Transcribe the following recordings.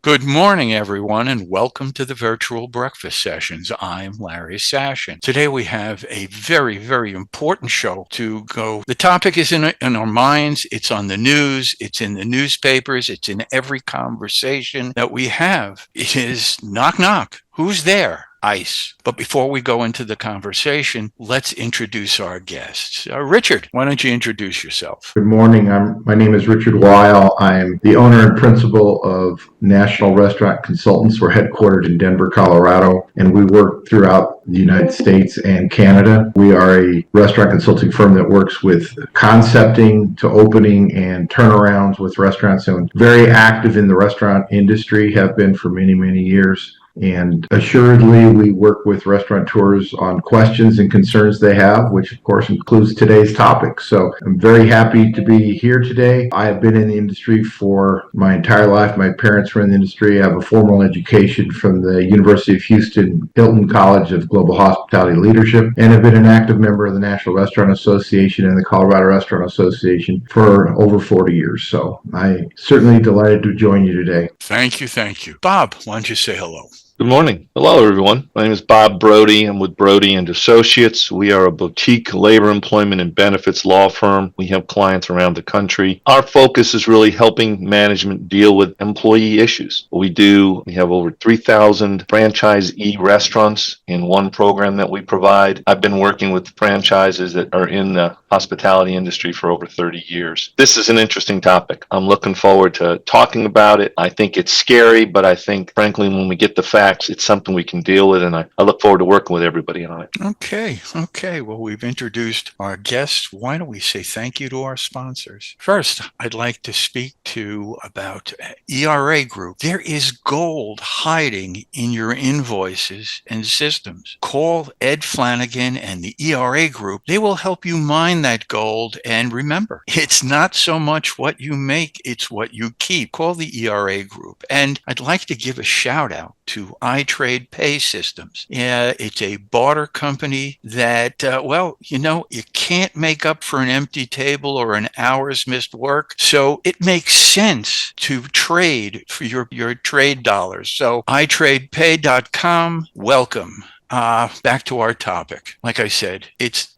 Good morning, everyone, and welcome to the virtual breakfast sessions. I'm Larry Sashin. Today we have a very, very important show to go. The topic is in our minds. It's on the news. It's in the newspapers. It's in every conversation that we have. It is knock, knock. Who's there? ICE. But before we go into the conversation, let's introduce our guests. Richard, why don't you introduce yourself? Good morning. My name is Richard Weil. I'm the owner and principal of National Restaurant Consultants. We're headquartered in Denver, Colorado, and we work throughout the United States and Canada. We are a restaurant consulting firm that works with concepting to opening and turnarounds with restaurants, and very active in the restaurant industry, have been for many, many years. And assuredly, we work with restaurateurs on questions and concerns they have, which of course includes today's topic. So I'm very happy to be here today. I have been in the industry for my entire life. My parents were in the industry. I have a formal education from the University of Houston Hilton College of Global Hospitality Leadership, and have been an active member of the National Restaurant Association and the Colorado Restaurant Association for over 40 years. So I'm certainly delighted to join you today. Thank you. Thank you. Bob, why don't you say hello? Good morning. Hello, everyone. My name is Bob Brody. I'm with Brody and Associates. We are a boutique labor employment and benefits law firm. We have clients around the country. Our focus is really helping management deal with employee issues. We have over 3,000 franchisee restaurants in one program that we provide. I've been working with franchises that are in the hospitality industry for over 30 years. This is an interesting topic. I'm looking forward to talking about it. I think it's scary, but I think, frankly, when we get the facts, it's something we can deal with, and I look forward to working with everybody on it. Okay. Well, we've introduced our guests. Why don't we say thank you to our sponsors? First, I'd like to speak about ERA Group. There is gold hiding in your invoices and systems. Call Ed Flanagan and the ERA Group. They will help you mine that gold. And remember, it's not so much what you make, it's what you keep. Call the ERA Group. And I'd like to give a shout out to iTrade Pay Systems. Yeah, it's a barter company that, you can't make up for an empty table or an hour's missed work. So it makes sense to trade for your trade dollars. So iTradePay.com, welcome. Back to our topic. Like I said,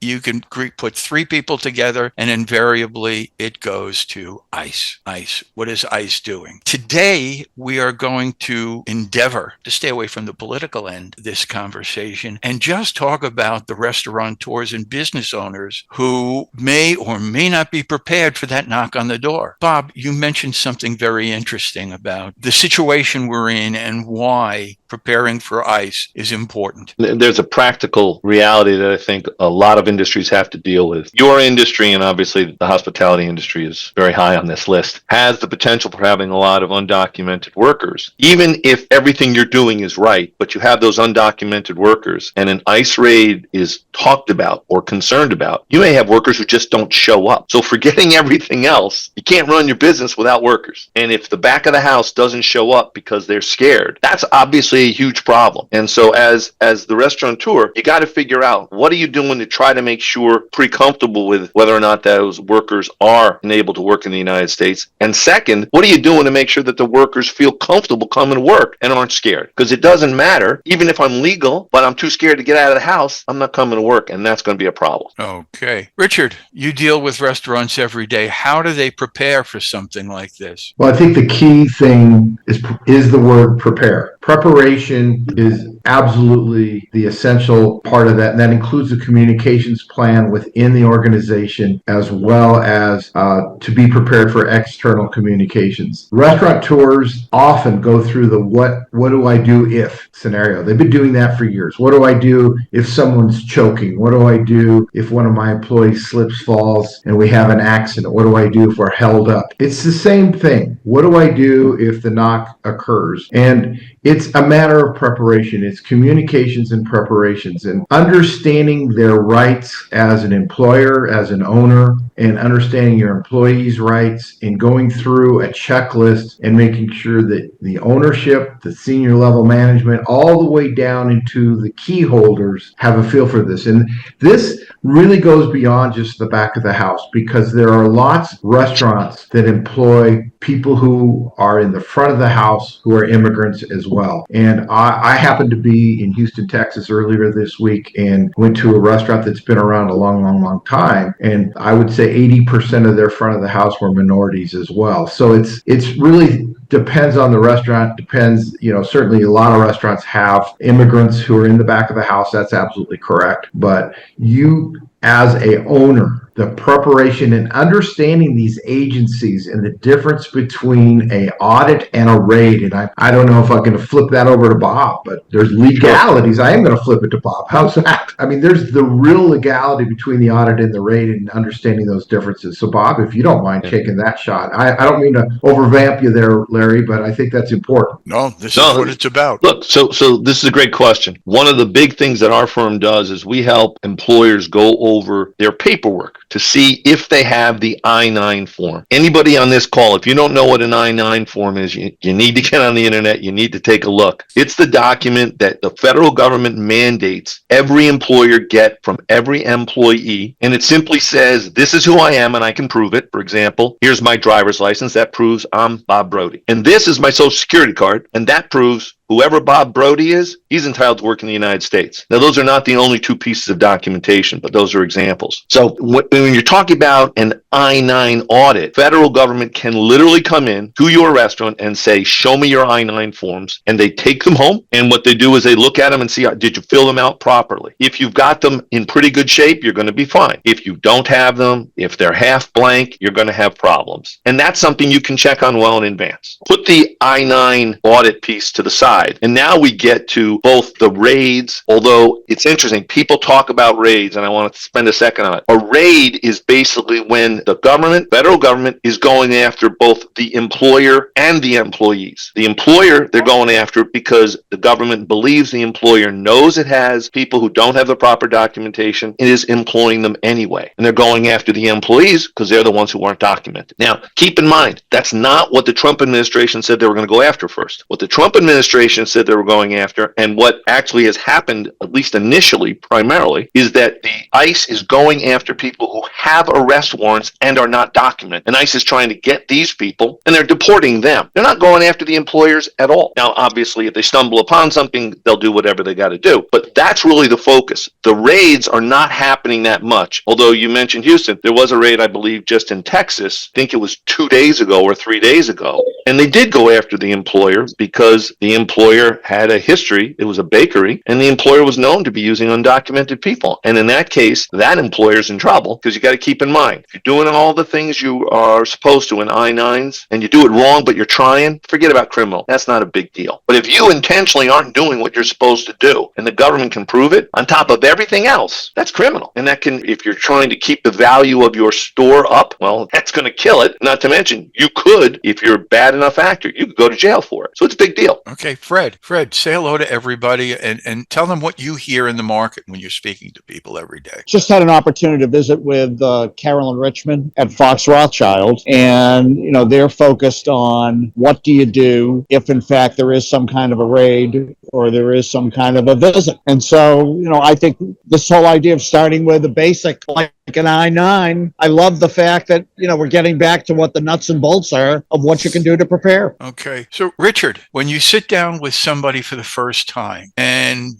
you can put three people together and invariably it goes to ICE. ICE. What is ICE doing? Today, we are going to endeavor to stay away from the political end of this conversation and just talk about the restaurateurs and business owners who may or may not be prepared for that knock on the door. Bob, you mentioned something very interesting about the situation we're in and why preparing for ICE is important. There's a practical reality that I think a lot of industries have to deal with. Your industry, and obviously the hospitality industry is very high on this list, has the potential for having a lot of undocumented workers. Even if everything you're doing is right, but you have those undocumented workers and an ICE raid is talked about or concerned about, you may have workers who just don't show up. So forgetting everything else, you can't run your business without workers. And if the back of the house doesn't show up because they're scared, that's obviously a huge problem. And so as the restaurateur, you got to figure out, what are you doing to try to make sure pretty comfortable with whether or not those workers are enabled to work in the United States? And second, what are you doing to make sure that the workers feel comfortable coming to work and aren't scared? Because it doesn't matter, even if I'm legal, but I'm too scared to get out of the house, I'm not coming to work, and that's going to be a problem. Okay. Richard, you deal with restaurants every day. How do they prepare for something like this? Well, I think the key thing is the word prepare. Preparation is absolutely the essential part of that, and that includes a communications plan within the organization as well as to be prepared for external communications. Restaurateurs often go through the what do I do if scenario. They've been doing that for years. What do I do if someone's choking? What do I do if one of my employees slips, falls, and we have an accident? What do I do if we're held up? It's the same thing. What do I do if the knock occurs? And it's a matter of preparation. It's communications and preparations and understanding their rights as an employer, as an owner, and understanding your employees' rights and going through a checklist and making sure that the ownership, the senior level management, all the way down into the key holders have a feel for this. And this really goes beyond just the back of the house, because there are lots of restaurants that employ people who are in the front of the house who are immigrants as well. And I happened to be in Houston, Texas earlier this week and went to a restaurant that's been around a long time. And I would say 80% of their front of the house were minorities as well. So it's really depends on the restaurant, depends, certainly a lot of restaurants have immigrants who are in the back of the house. That's absolutely correct. But you as a owner, the preparation and understanding these agencies and the difference between a audit and a raid. And I don't know if I'm going to flip that over to Bob, but there's legalities. I am going to flip it to Bob. How's that? I mean, there's the real legality between the audit and the raid and understanding those differences. So Bob, if you don't mind taking that shot, I don't mean to overvamp you there, Larry, but I think that's important. No, this is what it's about. Look, so this is a great question. One of the big things that our firm does is we help employers go over their paperwork to see if they have the I-9 form. Anybody on this call, if you don't know what an I-9 form is, you need to get on the internet. You need to take a look. It's the document that the federal government mandates every employer get from every employee. And it simply says, this is who I am and I can prove it. For example, here's my driver's license. That proves I'm Bob Brody. And this is my social security card. And that proves whoever Bob Brody is, he's entitled to work in the United States. Now, those are not the only two pieces of documentation, but those are examples. So when you're talking about an I-9 audit, federal government can literally come in to your restaurant and say, show me your I-9 forms. And they take them home. And what they do is they look at them and see, did you fill them out properly? If you've got them in pretty good shape, you're going to be fine. If you don't have them, if they're half blank, you're going to have problems. And that's something you can check on well in advance. Put the I-9 audit piece to the side. And now we get to both the raids, although it's interesting. People talk about raids, and I want to spend a second on it. A raid is basically when the government, federal government, is going after both the employer and the employees. The employer, they're going after because the government believes the employer knows it has people who don't have the proper documentation and is employing them anyway. And they're going after the employees because they're the ones who aren't documented. Now, keep in mind, that's not what the Trump administration said they were going to go after first. What the Trump administration said they were going after, and what actually has happened, at least initially, primarily, is that the ICE is going after people who have arrest warrants and are not documented. And ICE is trying to get these people, and they're deporting them. They're not going after the employers at all. Now, obviously, if they stumble upon something, they'll do whatever they got to do. But that's really the focus. The raids are not happening that much. Although you mentioned Houston, there was a raid, I believe, just in Texas. I think it was 2 days ago or 3 days ago. And they did go after the employer because the employer had a history. It was a bakery, and the employer was known to be using undocumented people. And in that case, that employer's in trouble because you got to keep in mind, if you're doing all the things you are supposed to in I-9s and you do it wrong, but you're trying, forget about criminal. That's not a big deal. But if you intentionally aren't doing what you're supposed to do and the government can prove it on top of everything else, that's criminal. And that can, if you're trying to keep the value of your store up, well, that's going to kill it. Not to mention, you could, if you're a bad enough actor, you could go to jail for it. So it's a big deal. Okay, Fred, say hello to everybody and tell them what you hear in the market when you're speaking to people every day. Just had an opportunity to visit with Carolyn Richmond at Fox Rothschild, and they're focused on what do you do if in fact there is some kind of a raid or there is some kind of a visit. And so, I think this whole idea of starting with the basic, like an I-9, I love the fact that, we're getting back to what the nuts and bolts are of what you can do to prepare. Okay. So, Richard, when you sit down with somebody for the first time and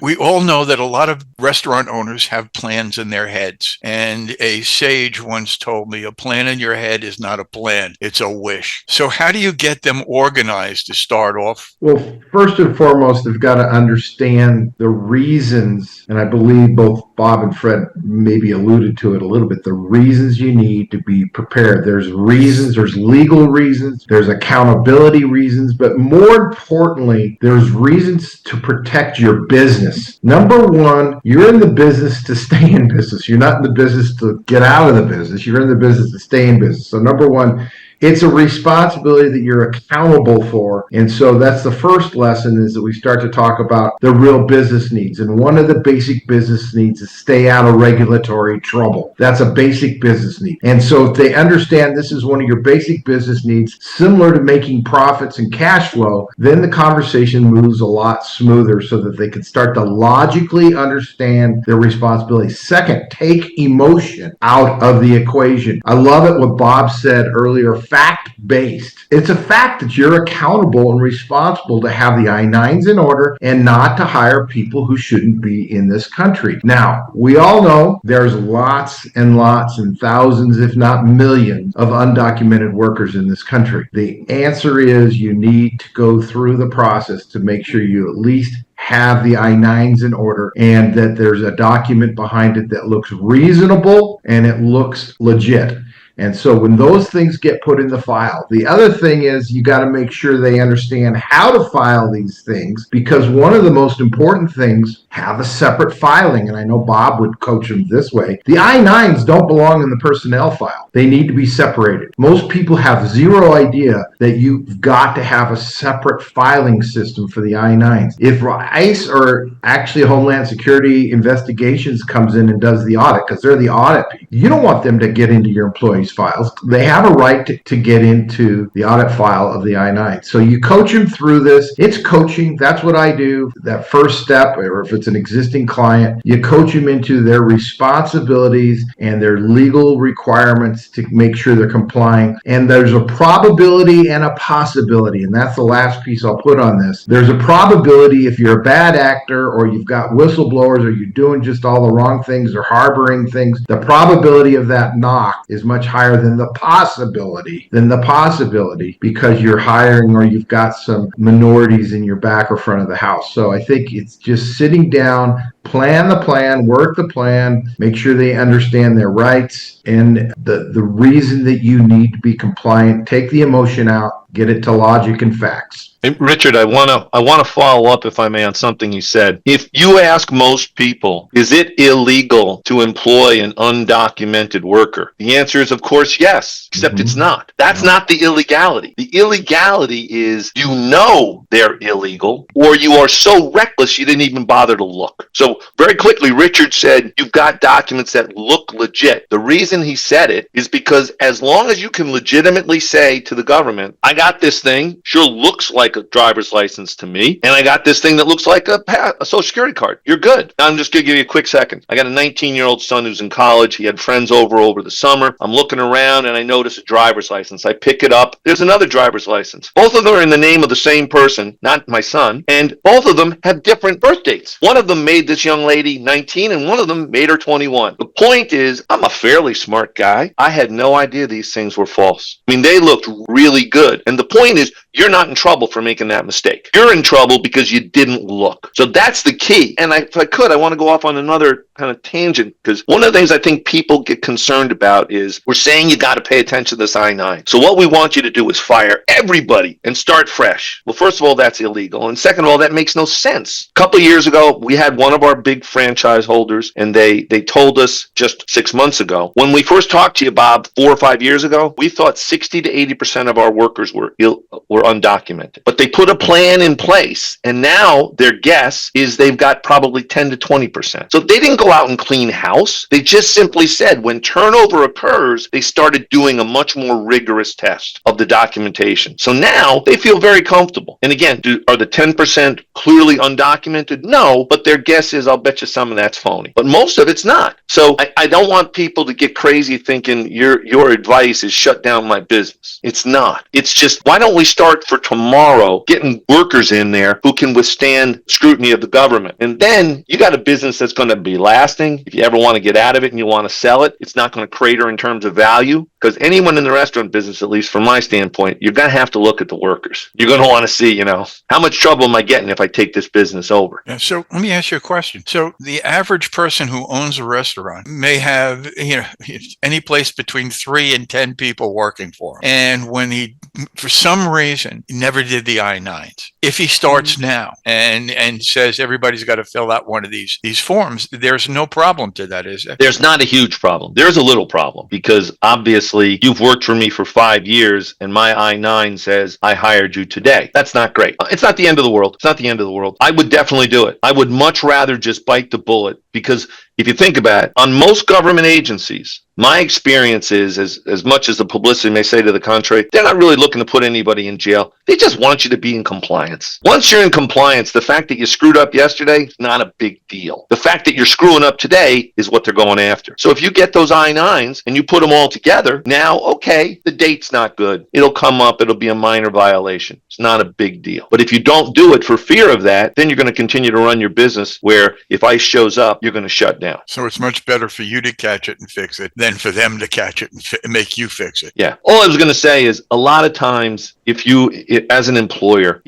we all know that a lot of restaurant owners have plans in their heads. And a sage once told me, a plan in your head is not a plan, it's a wish. So how do you get them organized to start off? Well, first and foremost, they've got to understand the reasons, and I believe both Bob and Fred maybe alluded to it a little bit, the reasons you need to be prepared. There's reasons, there's legal reasons, there's accountability reasons, but more importantly, there's reasons to protect your business. Number one, you're in the business to stay in business. You're not in the business to get out of the business. You're in the business to stay in business. So number one, it's a responsibility that you're accountable for. And so that's the first lesson, is that we start to talk about the real business needs. And one of the basic business needs is stay out of regulatory trouble. That's a basic business need. And so if they understand this is one of your basic business needs, similar to making profits and cash flow, then the conversation moves a lot smoother so that they can start to logically understand their responsibility. Second, take emotion out of the equation. I love it what Bob said earlier, fact-based. It's a fact that you're accountable and responsible to have the I-9s in order and not to hire people who shouldn't be in this country. Now, we all know there's lots and lots and thousands, if not millions, of undocumented workers in this country. The answer is you need to go through the process to make sure you at least have the I-9s in order and that there's a document behind it that looks reasonable and it looks legit. And so when those things get put in the file, the other thing is you got to make sure they understand how to file these things, because one of the most important things, have a separate filing. And I know Bob would coach them this way. The I-9s don't belong in the personnel file. They need to be separated. Most people have zero idea that you've got to have a separate filing system for the I-9s. If ICE or actually Homeland Security Investigations comes in and does the audit, because they're the audit people, you don't want them to get into your employees' files. They have a right to get into the audit file of the I-9. So you coach them through this. It's coaching. That's what I do. That first step, or if it's an existing client, you coach them into their responsibilities and their legal requirements to make sure they're complying. And there's a probability and a possibility, and that's the last piece I'll put on this. There's a probability if you're a bad actor or you've got whistleblowers or you're doing just all the wrong things or harboring things, the probability of that knock is much higher than the possibility, because you're hiring or you've got some minorities in your back or front of the house. So I think it's just sitting down, plan the plan, work the plan, make sure they understand their rights and the reason that you need to be compliant. Take the emotion out, get it to logic and facts. Hey, Richard, I want to follow up, if I may, on something you said. If you ask most people, is it illegal to employ an undocumented worker? The answer is, of course, yes, except it's not. That's not the illegality. The illegality is you know they're illegal, or you are so reckless you didn't even bother to look. So very quickly, Richard said, you've got documents that look legit. The reason he said it is because as long as you can legitimately say to the government, I got this thing, sure looks like a driver's license to me, and I got this thing that looks like a social security card, you're good. Now, I'm just going to give you a quick second. I got a 19-year-old son who's in college. He had friends over the summer. I'm looking around and I notice a driver's license. I pick it up. There's another driver's license. Both of them are in the name of the same person, not my son, and both of them have different birth dates. One of them made this young lady 19 and one of them made her 21. The point is, I'm a fairly smart guy. I had no idea these things were false. I mean, they looked really good. And the point is, you're not in trouble for making that mistake. You're in trouble because you didn't look. So that's the key. And if I could, I want to go off on another kind of tangent, because one of the things I think people get concerned about is we're saying you got to pay attention to this I-9. So what we want you to do is fire everybody and start fresh. Well, first of all, that's illegal. And second of all, that makes no sense. A couple of years ago, we had one of our big franchise holders, and they told us just 6 months ago, when we first talked to you, Bob, 4 or 5 years ago, we thought 60 to 80% of our workers were undocumented. But they put a plan in place, and now their guess is they've got probably 10 to 20%. So they didn't go out and clean house. They just simply said when turnover occurs, they started doing a much more rigorous test of the documentation. So now they feel very comfortable. And again, are the 10% clearly undocumented? No, but their guess is I'll bet you some of that's phony. But most of it's not. So I don't want people to get crazy thinking your advice is shut down my business. It's not. It's just, why don't we start for tomorrow getting workers in there who can withstand scrutiny of the government? And then you got a business that's going to be lasting. If you ever want to get out of it and you want to sell it, it's not going to crater in terms of value. Because anyone in the restaurant business, at least from my standpoint, you're going to have to look at the workers. You're going to want to see, how much trouble am I getting if I take this business over? Yeah, so let me ask you a question. So the average person who owns a restaurant may have, any place between 3 and 10 people working for him. And when he, for some reason, never did the I-9s. If he starts now and says everybody's got to fill out one of these forms, there's no problem to that, is there? There's not a huge problem. There's a little problem because obviously you've worked for me for 5 years and my I-9 says I hired you today. That's not great. It's not the end of the world. It's not the end of the world. I would definitely do it. I would much rather just bite the bullet because if you think about it, on most government agencies, my experience is, as much as the publicity may say to the contrary, they're not really looking to put anybody in jail. They just want you to be in compliance. Once you're in compliance, the fact that you screwed up yesterday is not a big deal. The fact that you're screwing up today is what they're going after. So if you get those I-9s and you put them all together, now, okay, the date's not good. It'll come up. It'll be a minor violation. It's not a big deal. But if you don't do it for fear of that, then you're going to continue to run your business where if ICE shows up, you're going to shut down. So it's much better for you to catch it and fix it than for them to catch it and make you fix it. Yeah. All I was going to say is a lot of times, as an employer,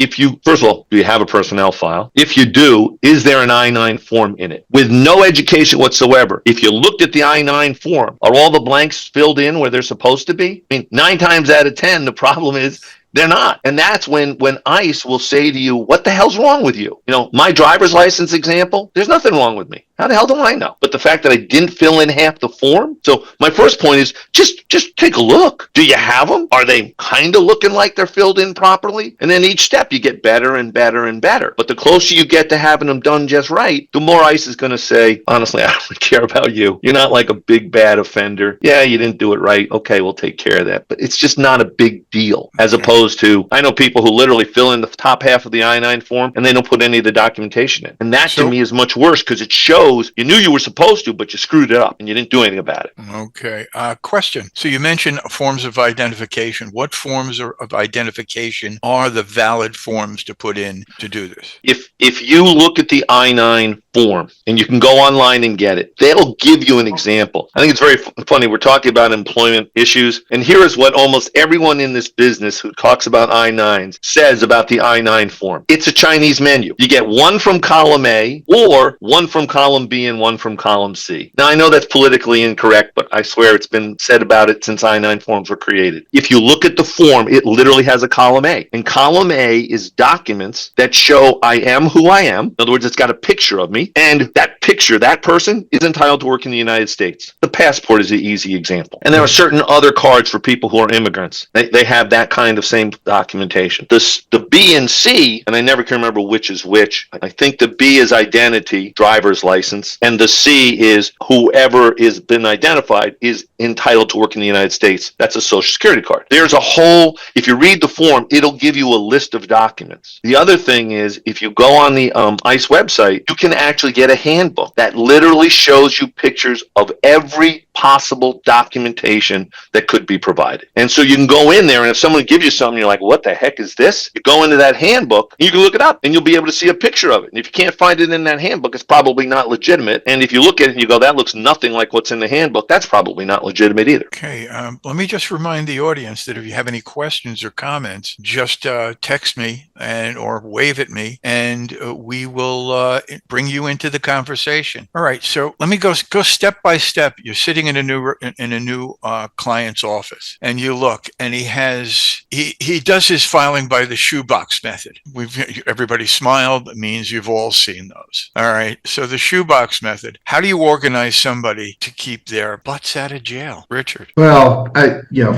first of all, do you have a personnel file? If you do, is there an I-9 form in it? With no education whatsoever, if you looked at the I-9 form, are all the blanks filled in where they're supposed to be? I mean, 9 times out of 10, the problem is they're not. And that's when ICE will say to you, what the hell's wrong with you? My driver's license example, there's nothing wrong with me. How the hell do I know? But the fact that I didn't fill in half the form. So my first point is just take a look. Do you have them? Are they kind of looking like they're filled in properly? And then each step you get better and better and better. But the closer you get to having them done just right, the more ICE is going to say, honestly, I don't care about you. You're not like a big bad offender. Yeah, you didn't do it right. Okay, we'll take care of that. But it's just not a big deal as opposed to, I know people who literally fill in the top half of the I-9 form and they don't put any of the documentation in. And that to me is much worse because it shows you knew you were supposed to, but you screwed it up and you didn't do anything about it. Okay. Question. So you mentioned forms of identification. What forms of identification are the valid forms to put in to do this? If you look at the I-9 form, and you can go online and get it, they'll give you an example. I think it's very funny. We're talking about employment issues, and here is what almost everyone in this business who talks about I-9s says about the I-9 form. It's a Chinese menu. You get one from column A, or one from column B, and one from column C. Now, I know that's politically incorrect, but I swear it's been said about it since I-9 forms were created. If you look at the form, it literally has a column A, and column A is documents that show I am who I am. In other words, it's got a picture of me, and that picture, that person is entitled to work in the United States. The passport is the easy example. And there are certain other cards for people who are immigrants. They have that kind of same documentation. The B and C, and I never can remember which is which. I think the B is identity, driver's license, and the C is whoever is been identified is entitled to work in the United States. That's a social security card. There's a whole, if you read the form, it'll give you a list of documents. The other thing is, if you go on the ICE website, you can actually get a handbook that literally shows you pictures of every possible documentation that could be provided. And so you can go in there, and if someone gives you something, you're like, what the heck is this? You go into that handbook, and you can look it up, and you'll be able to see a picture of it. And if you can't find it in that handbook, it's probably not legitimate. And if you look at it and you go, that looks nothing like what's in the handbook, that's probably not legitimate either. Okay. Let me just remind the audience that if you have any questions or comments, just text me or wave at me, and we will bring you into the conversation. All right. So let me go step by step. You're sitting in a new client's office, and you look, and he does his filing by the shoebox method. Everybody smiled. It means you've all seen those. All right. So the shoebox method. How do you organize somebody to keep their butts out of jail, Richard? Well,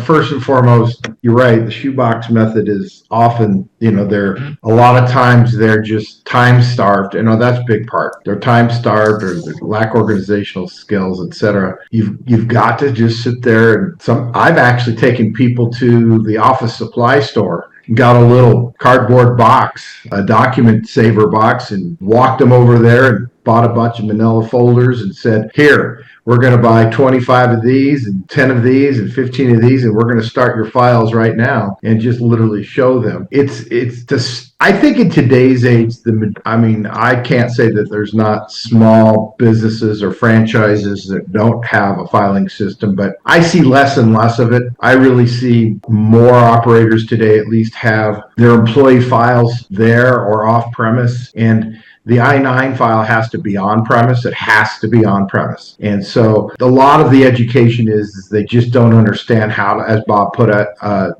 first and foremost, you're right. The shoebox method is often, they're a lot of times they're just time starved. That's a big part. They're time starved, or they lack organizational skills, etc. You've got to just sit there and I've actually taken people to the office supply store, got a little cardboard box, a document saver box, and walked them over there and bought a bunch of manila folders and said, here, we're going to buy 25 of these and 10 of these and 15 of these, and we're going to start your files right now, and just literally show them. It's just, I think in today's age, I can't say that there's not small businesses or franchises that don't have a filing system, but I see less and less of it. I really see more operators today at least have their employee files there or off premise, and the I-9 file has to be on premise. It has to be on premise. And so a lot of the education is they just don't understand how to, as Bob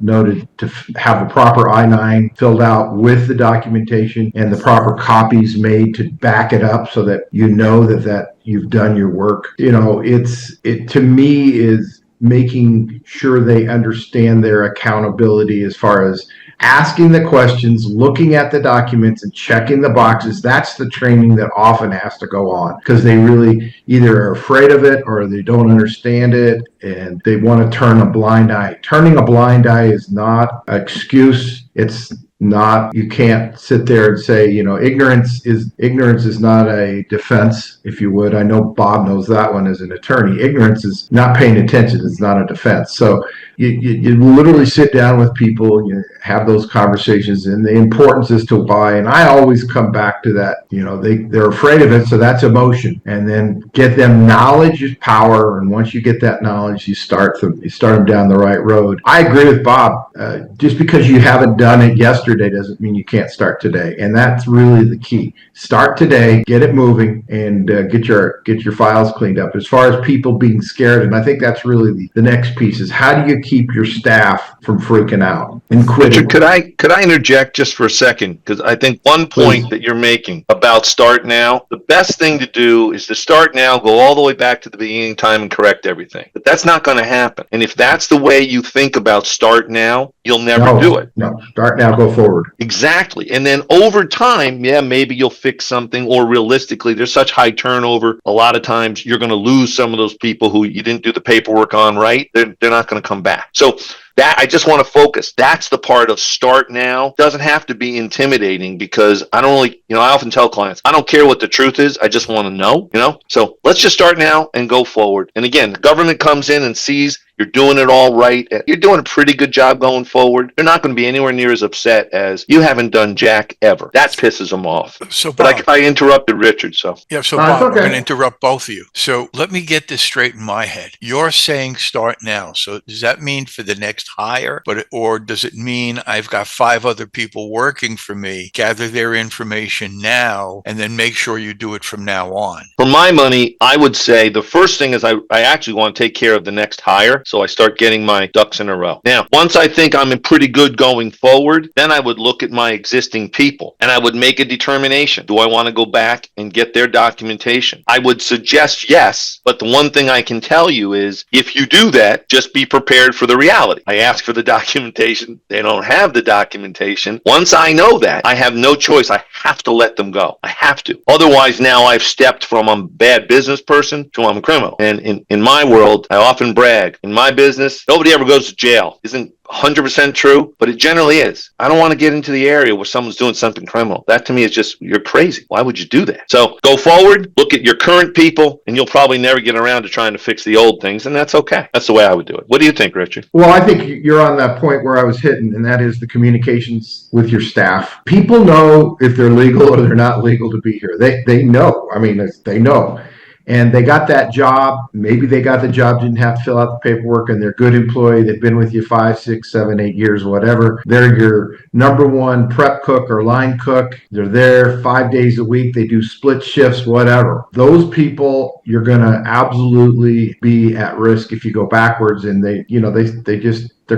noted, to have a proper I-9 filled out with the documentation and the proper copies made to back it up so that that you've done your work. It to me is making sure they understand their accountability as far as asking the questions, looking at the documents and checking the boxes. That's the training that often has to go on because they really either are afraid of it or they don't understand it and they want to turn a blind eye. Turning a blind eye is not an excuse. It's not, you can't sit there and say, ignorance is not a defense, if you would. I know Bob knows that one as an attorney. Ignorance is not paying attention. It's not a defense. So you literally sit down with people, you have those conversations, and the importance as to why. And I always come back to that. They're afraid of it, so that's emotion. And then get them knowledge is power. And once you get that knowledge, you start them down the right road. I agree with Bob. Just because you haven't done it yesterday doesn't mean you can't start today. And that's really the key. Start today, get it moving, and get your files cleaned up. As far as people being scared, and I think that's really the next piece is how do you keep your staff from freaking out and quitting? Richard, could I interject just for a second? Because I think one point that you're making about start now, the best thing to do is to start now, go all the way back to the beginning time and correct everything. But that's not going to happen. And if that's the way you think about start now, you'll never do it. No, start now, go forward. Exactly. And then over time, maybe you'll fix something, or realistically, there's such high turnover. A lot of times you're going to lose some of those people who you didn't do the paperwork on right. They're not going to come back. So that I just want to focus. That's the part of start now. Doesn't have to be intimidating because I don't really, I often tell clients, I don't care what the truth is. I just want to know, So let's just start now and go forward. And again, the government comes in and sees you're doing it all right. You're doing a pretty good job going forward. They're not going to be anywhere near as upset as you haven't done jack ever. That pisses them off. So, Bob, but I interrupted Richard. So Bob, okay. I'm going to interrupt both of you. So let me get this straight in my head. You're saying start now. So does that mean for the next hire, or does it mean I've got 5 other people working for me, gather their information now, and then make sure you do it from now on? For my money, I would say the first thing is I actually want to take care of the next hire. So I start getting my ducks in a row. Now, once I think I'm in pretty good going forward, then I would look at my existing people and I would make a determination. Do I want to go back and get their documentation? I would suggest yes, but the one thing I can tell you is if you do that, just be prepared for the reality. I ask for the documentation. They don't have the documentation. Once I know that, I have no choice. I have to let them go. I have to. Otherwise, now I've stepped from I'm a bad business person to I'm a criminal. And in my world, I often brag. In my business, nobody ever goes to jail. Isn't 100% true, but it generally is. I don't want to get into the area where someone's doing something criminal. That to me is just, you're crazy. Why would you do that? So go forward, look at your current people, and you'll probably never get around to trying to fix the old things, and that's okay. That's the way I would do it. What do you think, Richard? Well, I think you're on that point where I was hitting, and that is the communications with your staff. People know if they're legal or they're not legal to be here. They know. I mean, they know. And they got that job. Maybe they got the job, didn't have to fill out the paperwork, and they're a good employee. They've been with you 5, 6, 7, 8 years, whatever. They're your number one prep cook or line cook. They're there 5 days a week. They do split shifts, whatever. Those people, you're going to absolutely be at risk if you go backwards, and they're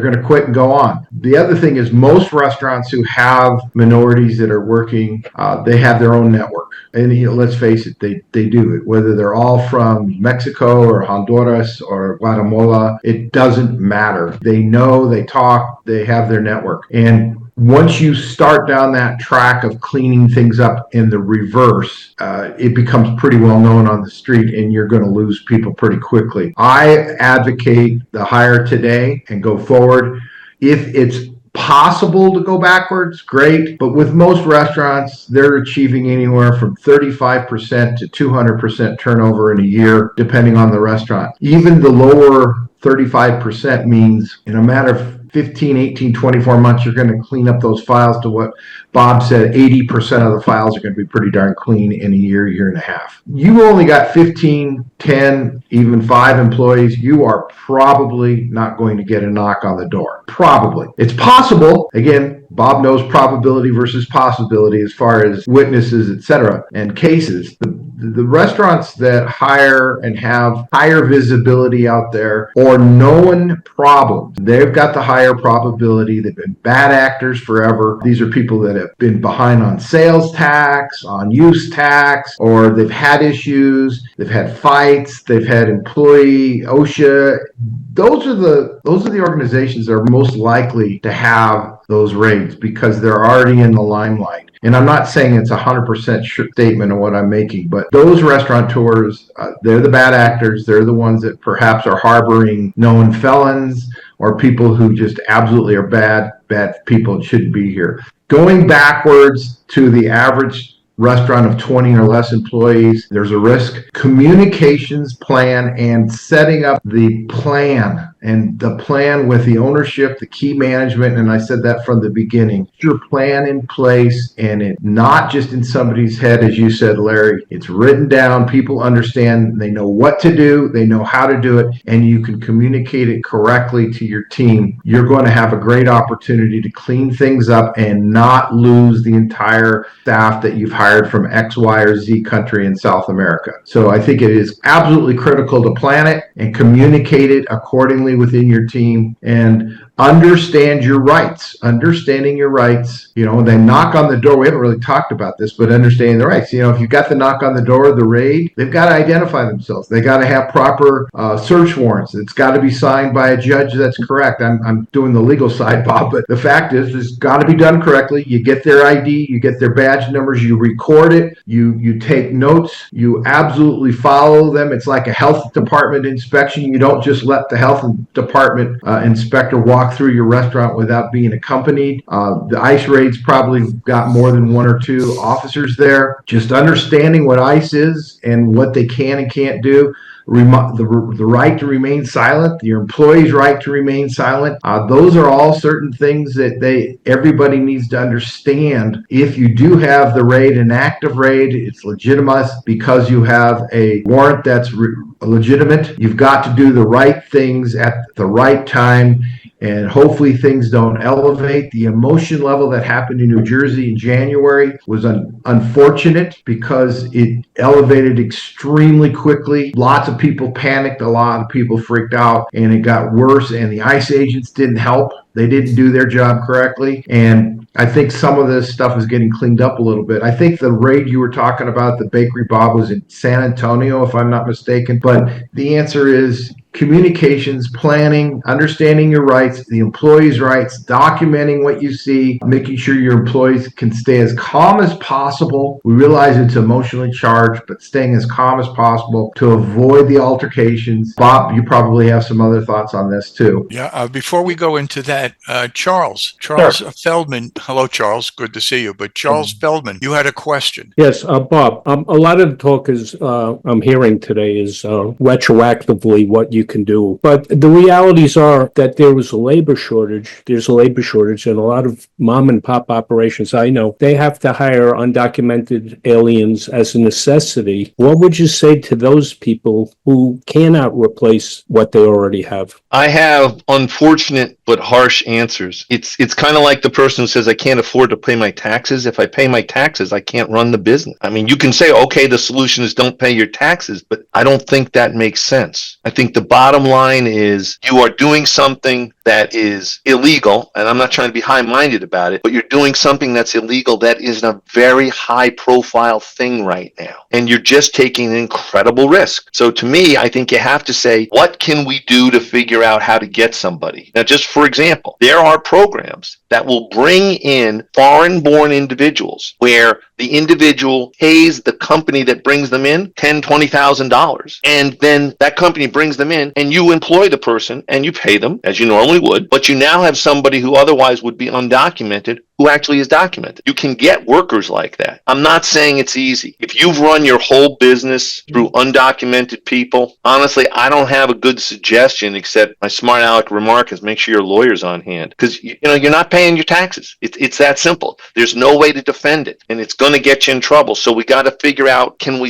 going to quit and go on. The other thing is most restaurants who have minorities that are working, they have their own network. And let's face it, they do it. Whether they're all from Mexico or Honduras or Guatemala, it doesn't matter. They know, they talk, they have their network. And once you start down that track of cleaning things up in the reverse, it becomes pretty well known on the street and you're going to lose people pretty quickly. I advocate the hire today and go forward. If it's possible to go backwards, great. But with most restaurants, they're achieving anywhere from 35% to 200% turnover in a year, depending on the restaurant. Even the lower 35% means in a matter of 15, 18, 24 months, you're going to clean up those files to what Bob said, 80% of the files are going to be pretty darn clean in a year, year and a half. You only got 15, 10, even 5 employees. You are probably not going to get a knock on the door. Probably. It's possible. Again, Bob knows probability versus possibility as far as witnesses, etc., and cases. The restaurants that hire and have higher visibility out there or known problems, they've got the higher probability. They've been bad actors forever. These are people that have been behind on sales tax, on use tax, or they've had issues, they've had fights, they've had employee OSHA. Those are the organizations that are most likely to have those raids because they're already in the limelight. And I'm not saying it's 100% statement of what I'm making, but those restaurateurs, they're the bad actors. They're the ones that perhaps are harboring known felons or people who just absolutely are bad people and shouldn't be here. Going backwards to the average restaurant of 20 or less employees, there's a risk. Communications plan and setting up the plan and the plan with the ownership, the key management, and I said that from the beginning. Your plan in place and it not just in somebody's head, as you said, Larry. It's written down. People understand. They know what to do. They know how to do it, and you can communicate it correctly to your team. You're going to have a great opportunity to clean things up and not lose the entire staff that you've hired from X, Y, or Z country in South America. So I think it is absolutely critical to plan it and communicate it accordingly within your team and understand your rights. Understanding your rights, they knock on the door. We haven't really talked about this, but understanding the rights. If you've got the knock on the door of the raid, they've got to identify themselves. They got to have proper search warrants. It's got to be signed by a judge that's correct. I'm doing the legal side, Bob, but the fact is it's got to be done correctly. You get their ID, you get their badge numbers, you record it, you take notes, you absolutely follow them. It's like a health department inspection. You don't just let the health department inspector walk through your restaurant without being accompanied. The ICE raids probably got more than one or two officers there. Just understanding what ICE is and what they can and can't do. The right to remain silent, your employee's right to remain silent. Those are all certain things that everybody needs to understand. If you do have the raid, an active raid, it's legitimate because you have a warrant that's legitimate. You've got to do the right things at the right time. And hopefully things don't elevate. The emotion level that happened in New Jersey in January was unfortunate because it elevated extremely quickly. Lots of people panicked, a lot of people freaked out, and it got worse, and the ICE agents didn't help. They didn't do their job correctly. And I think some of this stuff is getting cleaned up a little bit. I think the raid you were talking about, the Bakery Bob, was in San Antonio, if I'm not mistaken. But the answer is communications, planning, understanding your rights, the employees' rights, documenting what you see, making sure your employees can stay as calm as possible. We realize it's emotionally charged, but staying as calm as possible to avoid the altercations. Bob, you probably have some other thoughts on this too. Yeah, before we go into that, Charles Feldman. Hello, Charles. Good to see you. But Charles Feldman, you had a question. Yes, Bob. A lot of the talk is I'm hearing today is retroactively what you can do. But the realities are that there was a labor shortage. There's a labor shortage, and a lot of mom and pop operations I know, they have to hire undocumented aliens as a necessity. What would you say to those people who cannot replace what they already have? I have unfortunate but harsh answers. It's kind of like the person who says, I can't afford to pay my taxes. If I pay my taxes, I can't run the business. I mean, you can say, okay, the solution is don't pay your taxes, but I don't think that makes sense. I think the bottom line is you are doing something that is illegal, and I'm not trying to be high-minded about it, but you're doing something that's illegal that is a very high-profile thing right now, and you're just taking an incredible risk. So to me, I think you have to say, what can we do to figure out how to get somebody? Now, just for example, there are programs that will bring in foreign-born individuals where the individual pays the company that brings them in $10,000, $20,000, and then that company brings them in, and you employ the person, and you pay them, as you normally would, but you now have somebody who otherwise would be undocumented who actually is documented. You can get workers like that. I'm not saying it's easy. If you've run your whole business through undocumented people, honestly, I don't have a good suggestion except my smart aleck remark is make sure your lawyer's on hand, because you're not paying your taxes. It's that simple. There's no way to defend it, and it's going to get you in trouble. So we got to figure out, can we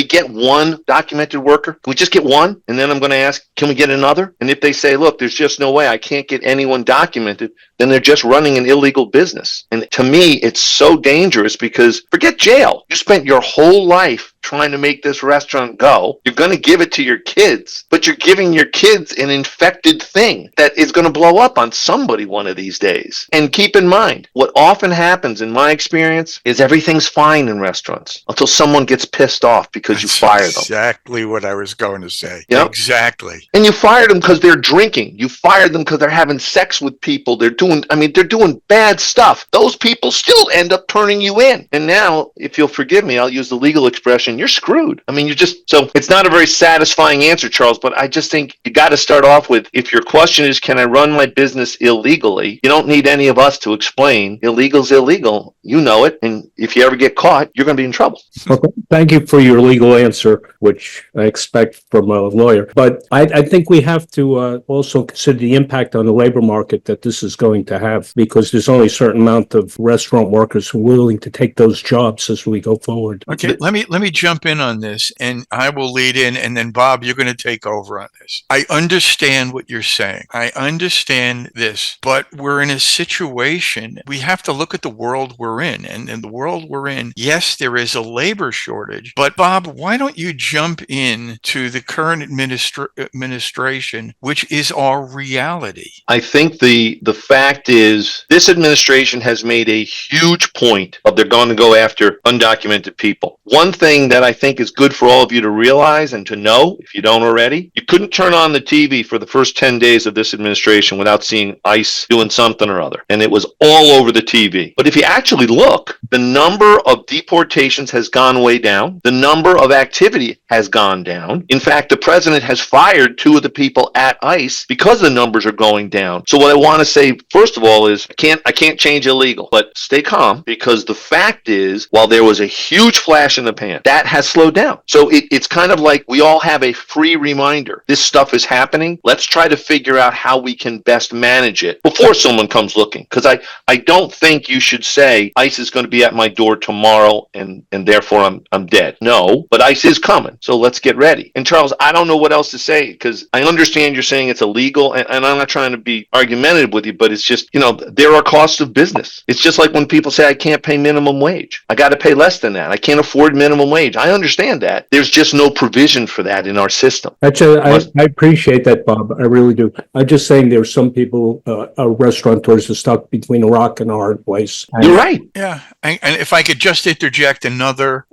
get one documented worker? Can we just get one? And then I'm going to ask, can we get another? And if they say, look, there's just no way, I can't get anyone documented, then they're just running an illegal business. And to me, it's so dangerous because forget jail. You spent your whole life trying to make this restaurant go. You're going to give it to your kids, but you're giving your kids an infected thing that is going to blow up on somebody one of these days. And keep in mind, what often happens in my experience is everything's fine in restaurants until someone gets pissed off because you fire them. Exactly what I was going to say. Yep. Exactly. And you fired them because they're drinking. You fired them because they're having sex with people. They're doing bad stuff. Those people still end up turning you in. And now, if you'll forgive me, I'll use the legal expression, you're screwed. I mean, so it's not a very satisfying answer, Charles, but I just think you got to start off with, if your question is, can I run my business illegally? You don't need any of us to explain illegal's illegal. You know it. And if you ever get caught, you're going to be in trouble. Okay. Thank you for your legal answer, which I expect from a lawyer. But I think we have to also consider the impact on the labor market that this is going to have, because there's only a certain amount of restaurant workers who are willing to take those jobs as we go forward. Okay, let me jump in on this, and I will lead in, and then Bob, you're going to take over on this. I understand what you're saying. I understand this, but we're in a situation, we have to look at the world we're in, and in the world we're in, yes, there is a labor shortage, but Bob, why don't you jump in to the current administration, which is our reality? I think the fact is, this administration has made a huge point of they're going to go after undocumented people. One thing that I think is good for all of you to realize and to know, if you don't already, you couldn't turn on the TV for the first 10 days of this administration without seeing ICE doing something or other. And it was all over the TV. But if you actually look, the number of deportations has gone way down. The number of activity has gone down. In fact, the president has fired 2 of the people at ICE because the numbers are going down. So what I want to say, first of all, is I can't change illegal, but stay calm, because the fact is, while there was a huge flash in the pan, that has slowed down. So it's kind of like we all have a free reminder. This stuff is happening. Let's try to figure out how we can best manage it before someone comes looking. Because I don't think you should say ICE is going to be at my door tomorrow and therefore I'm dead. No, but ICE is coming. So let's get ready. And Charles, I don't know what else to say, because I understand you're saying it's illegal, and I'm not trying to be argumentative with you, but it's just, there are costs of business. It's just like when people say, I can't pay minimum wage. I got to pay less than that. I can't afford minimum wage. I understand that. There's just no provision for that in our system. Actually, I appreciate that, Bob. I really do. I'm just saying there's some people, restaurateurs are stuck between a rock and a hard place. You're right. Yeah. And if I could just interject another,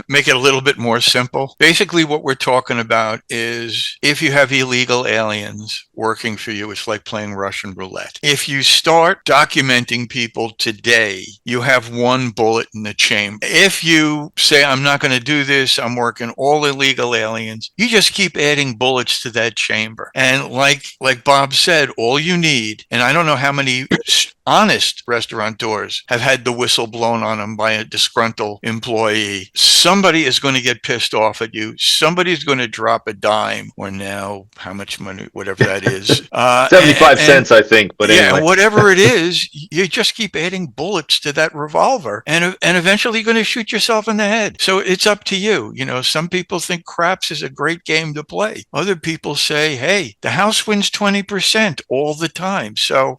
make it a little bit more simple. Basically, what we're talking about is, if you have illegal aliens working for you, it's like playing Russian roulette. If you start documenting people today, you have one bullet in the chamber. If you say, I'm not going to do this, I'm working all illegal aliens, you just keep adding bullets to that chamber. And like Bob said, all you need, and I don't know how many honest restaurateurs have had the whistle blown on them by a disgruntled employee. Somebody is going to get pissed off at you. Somebody's going to drop a dime, or now how much money, whatever that is. 75 cents, I think. But yeah, anyway. whatever it is, you just keep adding bullets to that revolver, and eventually you're going to shoot yourself in the head. So it's up to you. Some people think craps is a great game to play. Other people say, hey, the house wins 20% all the time. So,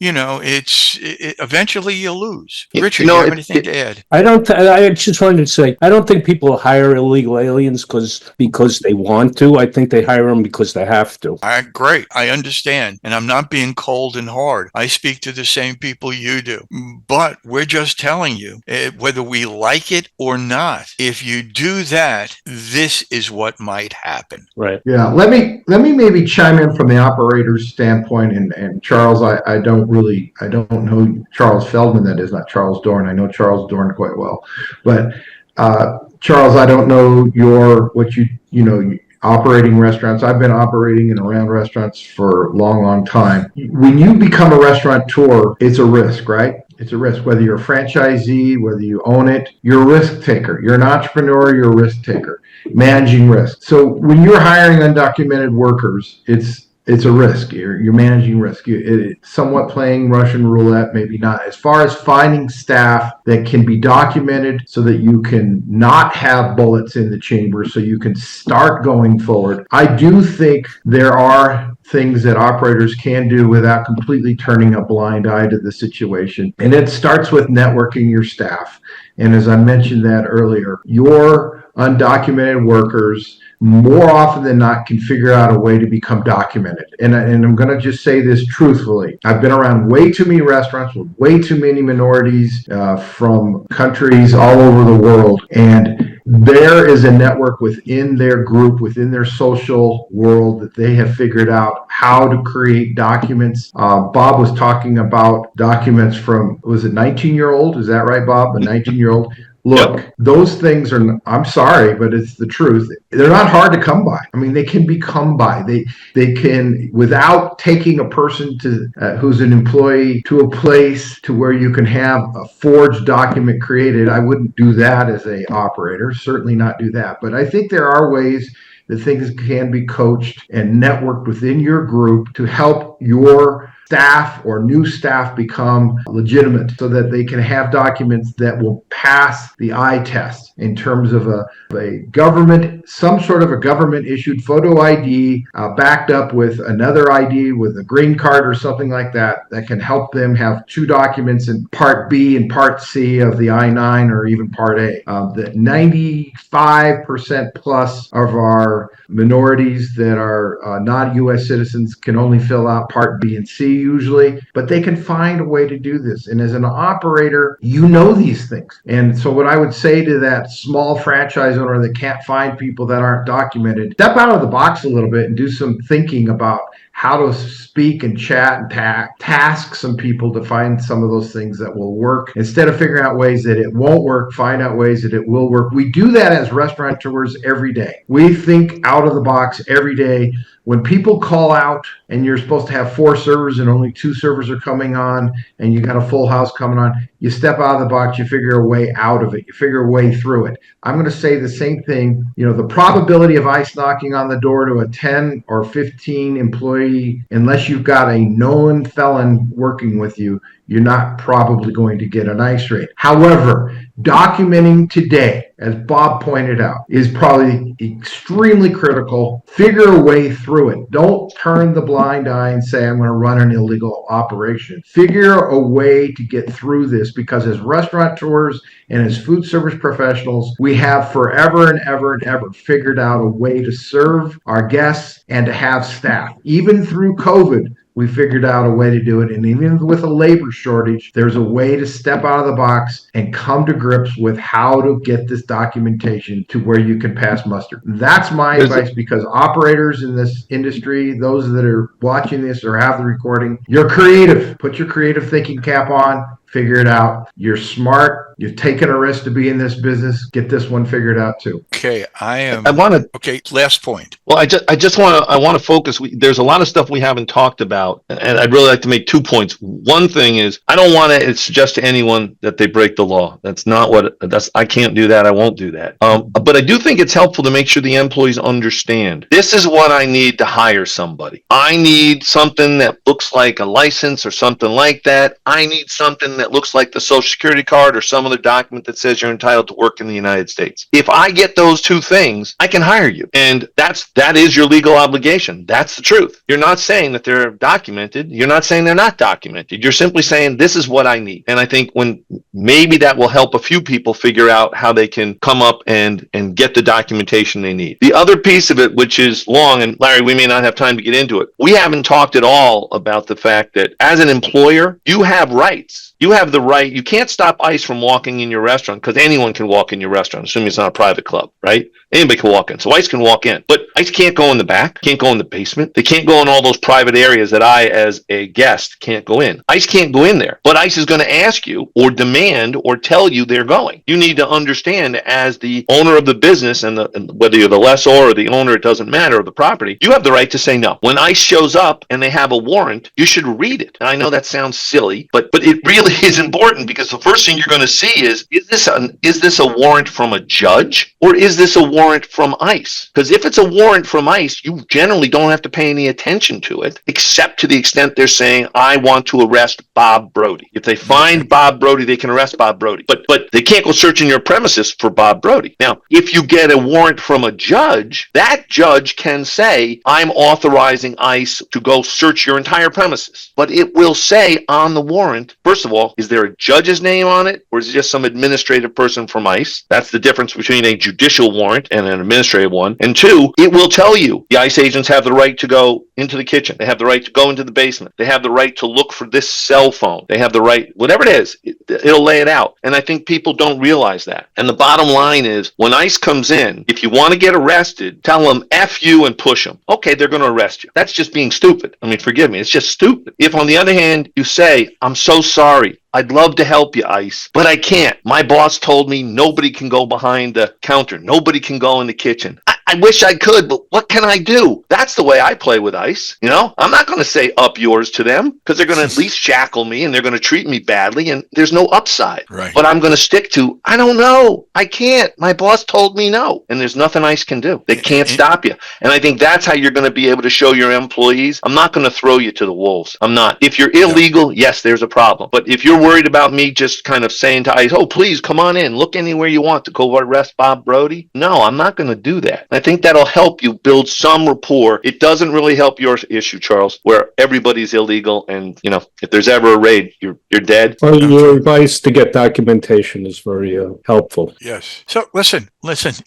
eventually you lose. Richard, do you have anything to add? I just wanted to say, I don't think people hire illegal aliens because they want to. I think they hire them because they have to. Great. I understand. And I'm not being cold and hard. I speak to the same people you do. But we're just telling you, whether we like it or not, if you do that, this is what might happen. Right. Yeah. Let me maybe chime in from the operator's standpoint. And Charles, I don't know Charles Feldman, that is, not Charles Dorn. I know Charles Dorn quite well. But Charles, I don't know operating restaurants. I've been operating and around restaurants for a long, long time. When you become a restaurateur, it's a risk, right? It's a risk. Whether you're a franchisee, whether you own it, you're a risk taker. You're an entrepreneur, you're a risk taker, managing risk. So when you're hiring undocumented workers, it's a risk. You're managing risk. It's somewhat playing Russian roulette, maybe not. As far as finding staff that can be documented so that you can not have bullets in the chamber, so you can start going forward, I do think there are things that operators can do without completely turning a blind eye to the situation. And it starts with networking your staff. And as I mentioned that earlier, your undocumented workers more often than not can figure out a way to become documented. And I'm going to just say this truthfully. I've been around way too many restaurants with way too many minorities from countries all over the world. And there is a network within their group, within their social world, that they have figured out how to create documents. Bob was talking about documents from, was it 19-year-old? Is that right, Bob? A 19-year-old? Look, Yep. Those things are, I'm sorry, but it's the truth. They're not hard to come by. I mean, they can be come by. They can, without taking a person to who's an employee to a place to where you can have a forged document created. I wouldn't do that as a operator, certainly not do that. But I think there are ways that things can be coached and networked within your group to help your staff or new staff become legitimate so that they can have documents that will pass the eye test in terms of a government, some sort of a government issued photo ID backed up with another ID with a green card or something like that can help them have two documents in Part B and Part C of the I-9 or even Part A. The 95% plus of our minorities that are not U.S. citizens can only fill out Part B and C usually, but they can find a way to do this. And as an operator, you know these things. And so what I would say to that small franchise owner that can't find people that aren't documented, step out of the box a little bit and do some thinking about how to speak and chat and task some people to find some of those things that will work. Instead of figuring out ways that it won't work, find out ways that it will work. We do that as restaurateurs every day. We think out of the box every day. When people call out and you're supposed to have 4 servers and only 2 servers are coming on and you got a full house coming on, you step out of the box, you figure a way out of it, you figure a way through it. I'm going to say the same thing. You know, the probability of ICE knocking on the door to a 10 or 15 employee, unless you've got a known felon working with you, you're not probably going to get an ICE raid. However, documenting today, as Bob pointed out, is probably extremely critical. Figure a way through it. Don't turn the blind eye and say, I'm going to run an illegal operation. Figure a way to get through this, because as restaurateurs and as food service professionals, we have forever and ever and ever figured out a way to serve our guests and to have staff. Even through COVID, we figured out a way to do it. And even with a labor shortage, there's a way to step out of the box and come to grips with how to get this documentation to where you can pass muster. That's my advice, because operators in this industry, those that are watching this or have the recording, you're creative. Put your creative thinking cap on. Figure it out. You're smart. You've taken a risk to be in this business. Get this one figured out too. Okay, I want to. Okay, last point. Well, I just want to focus. There's a lot of stuff we haven't talked about, and I'd really like to make 2 points. One thing is, I don't want to suggest to anyone that they break the law. That's not what. I can't do that. I won't do that. But I do think it's helpful to make sure the employees understand this is what I need to hire somebody. I need something that looks like a license or something like that. I need something that looks like the Social Security card or some other document that says you're entitled to work in the United States. If I get those 2 things, I can hire you. And that is your legal obligation. That's the truth. You're not saying that they're documented. You're not saying they're not documented. You're simply saying this is what I need. And I think when maybe that will help a few people figure out how they can come up and get the documentation they need. The other piece of it, which is long, and Larry, we may not have time to get into it. We haven't talked at all about the fact that as an employer, you have rights. You have the right. You can't stop ICE from walking in your restaurant, because anyone can walk in your restaurant, assuming it's not a private club, right? Anybody can walk in. So ICE can walk in. But ICE can't go in the back, can't go in the basement. They can't go in all those private areas that I, as a guest, can't go in. ICE can't go in there. But ICE is going to ask you or demand or tell you they're going. You need to understand, as the owner of the business, and whether you're the lessor or the owner, it doesn't matter, of the property, you have the right to say no. When ICE shows up and they have a warrant, you should read it. And I know that sounds silly, but it really is important, because the first thing you're going to see is this a warrant from a judge, or is this a warrant from ICE? Because if it's a warrant from ICE, you generally don't have to pay any attention to it, except to the extent they're saying, I want to arrest Bob Brody. If they find Bob Brody, they can arrest Bob Brody. But they can't go searching your premises for Bob Brody. Now, if you get a warrant from a judge, that judge can say, I'm authorizing ICE to go search your entire premises. But it will say on the warrant, first of all, is there a judge's name on it, or is it just some administrative person from ICE? That's the difference between a judicial warrant and an administrative one. And two, it will tell you the ICE agents have the right to go into the kitchen. They have the right to go into the basement. They have the right to look for this cell phone. They have the right, whatever it is, it'll lay it out. And I think people don't realize that. And the bottom line is, when ICE comes in, if you want to get arrested, tell them F you and push them. Okay, they're going to arrest you. That's just being stupid. I mean, forgive me, it's just stupid. If on the other hand, you say, I'm so sorry, I'd love to help you, ICE, but I can't. My boss told me nobody can go behind the counter. Nobody can go in the kitchen. I wish I could, but what can I do? That's the way I play with ICE. You know, I'm not going to say up yours to them, because they're going to at least shackle me and they're going to treat me badly, and there's no upside. Right. But I'm going to stick to, I don't know. I can't. My boss told me no. And there's nothing ICE can do. They can't stop you. And I think that's how you're going to be able to show your employees, I'm not going to throw you to the wolves. I'm not. If you're illegal, yes, there's a problem. But if you're worried about me just kind of saying to ICE, oh, please come on in, look anywhere you want to go arrest Bob Brody, no, I'm not going to do that. I think that'll help you build some rapport. It doesn't really help your issue, Charles, where everybody's illegal, and you know, if there's ever a raid, you're dead. Well, your advice to get documentation is very helpful. Yes. So listen,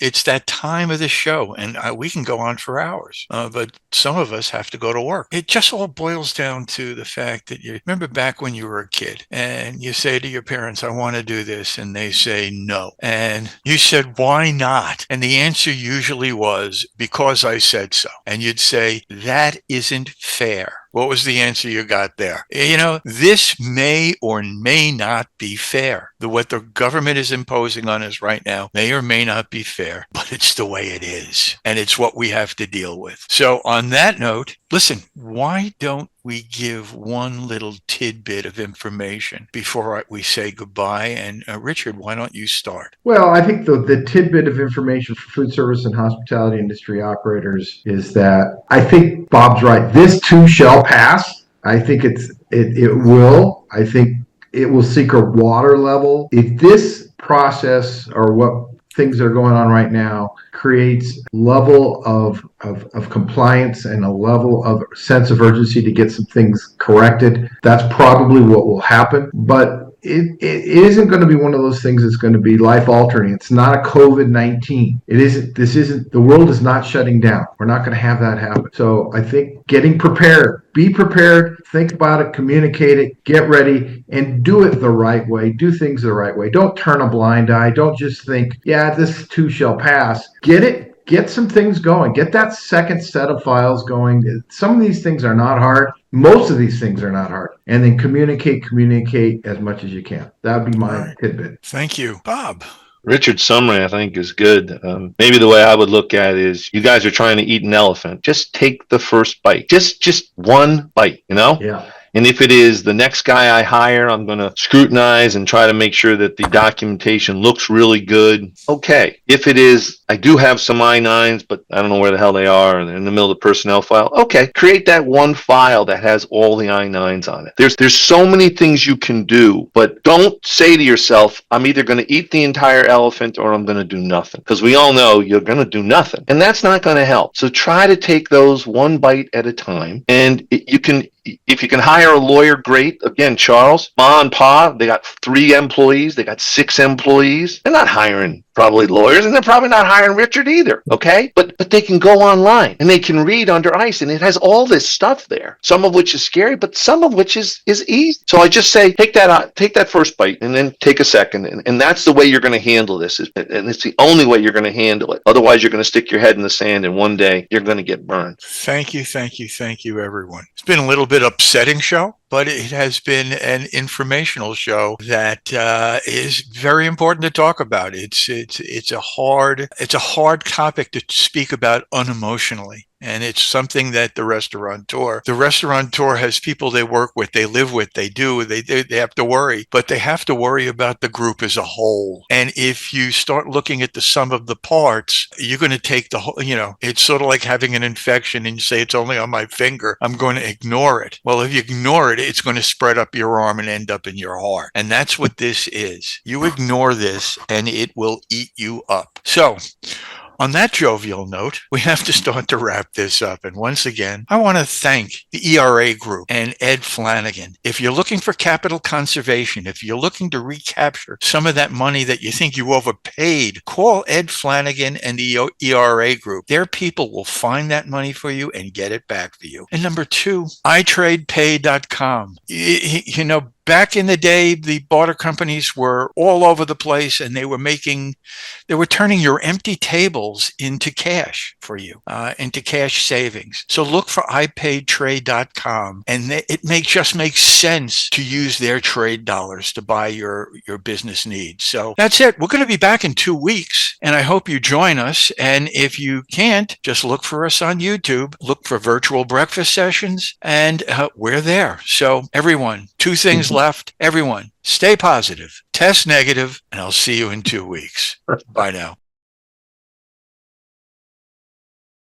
it's that time of the show, and we can go on for hours, but some of us have to go to work. It just all boils down to the fact that you remember back when you were a kid and you say to your parents, I want to do this, and they say no. And you said, why not? And the answer usually was, because I said so. And you'd say, that isn't fair. What was the answer you got there? You know, this may or may not be fair. What the government is imposing on us right now may or may not be fair, but it's the way it is. And it's what we have to deal with. So on that note, listen, why don't we give one little tidbit of information before we say goodbye? And Richard, why don't you start? Well, I think the tidbit of information for food service and hospitality industry operators is that I think Bob's right. This too shall pass. I think it will. I think it will seek a water level. If this process or what things that are going on right now creates level of compliance and a level of sense of urgency to get some things corrected, that's probably what will happen. But it isn't going to be one of those things that's going to be life altering. It's not a COVID-19. The world is not shutting down. We're not going to have that happen. So I think getting prepared, be prepared, think about it, communicate it, get ready, and do it the right way. Do things the right way. Don't turn a blind eye. Don't just think, yeah, this too shall pass. Get some things going. Get that second set of files going. Some of these things are not hard. Most of these things are not hard. And then communicate as much as you can. That would be my tidbit. Thank you. Bob. Richard's summary, I think, is good. Maybe the way I would look at it is, you guys are trying to eat an elephant. Just take the first bite. Just one bite, you know? Yeah. And if it is the next guy I hire, I'm going to scrutinize and try to make sure that the documentation looks really good. Okay. If it is, I do have some I-9s, but I don't know where the hell they are, and they're in the middle of the personnel file. Okay. Create that one file that has all the I-9s on it. There's so many things you can do, but don't say to yourself, I'm either going to eat the entire elephant or I'm going to do nothing. Because we all know you're going to do nothing. And that's not going to help. So try to take those one bite at a time. And if you can hire a lawyer, great. Again, Charles, Ma and Pa, they got 3 employees. They got 6 employees. They're not hiring probably lawyers, and they're probably not hiring Richard either. Okay. But they can go online and they can read under ICE, and it has all this stuff there, some of which is scary, but some of which is easy. So I just say, take that first bite and then take a second. And that's the way you're going to handle this. And it's the only way you're going to handle it. Otherwise, you're going to stick your head in the sand, and one day you're going to get burned. Thank you, everyone. It's been a little bit upsetting show. but it has been an informational show that is very important to talk about. It's a hard topic to speak about unemotionally. And it's something that the restaurateur has people they work with, they live with, they have to worry, but they have to worry about the group as a whole. And if you start looking at the sum of the parts, you're going to take the whole, it's sort of like having an infection and you say it's only on my finger. I'm going to ignore it. Well, if you ignore it, it's going to spread up your arm and end up in your heart. And that's what this is. You ignore this and it will eat you up. So, on that jovial note, we have to start to wrap this up. And once again, I want to thank the ERA Group and Ed Flanagan. If you're looking for capital conservation, if you're looking to recapture some of that money that you think you overpaid, call Ed Flanagan and the ERA Group. Their people will find that money for you and get it back for you. And number two, iTradePay.com. Back in the day, the barter companies were all over the place and they were turning your empty tables into cash for you, into cash savings. So look for iPaidTrade.com and it just makes sense to use their trade dollars to buy your business needs. So that's it. We're going to be back in 2 weeks and I hope you join us. And if you can't, just look for us on YouTube, look for Virtual Breakfast Sessions and we're there. So everyone, 2 things left. Everyone, stay positive, test negative, and I'll see you in 2 weeks. Bye now.